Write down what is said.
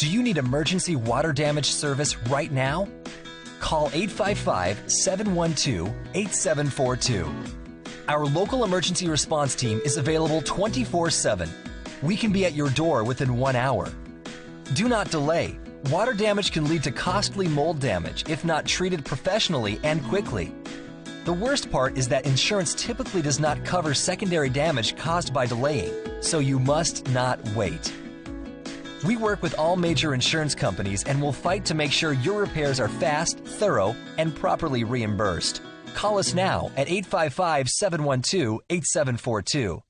Do you need emergency water damage service right now? Call 855-712-8742. Our local emergency response team is available 24/7. We can be at your door within 1 hour. Do not delay. Water damage can lead to costly mold damage if not treated professionally and quickly. The worst part is that insurance typically does not cover secondary damage caused by delaying, so you must not wait. We work with all major insurance companies and will fight to make sure your repairs are fast, thorough, and properly reimbursed. Call us now at 855-712-8742.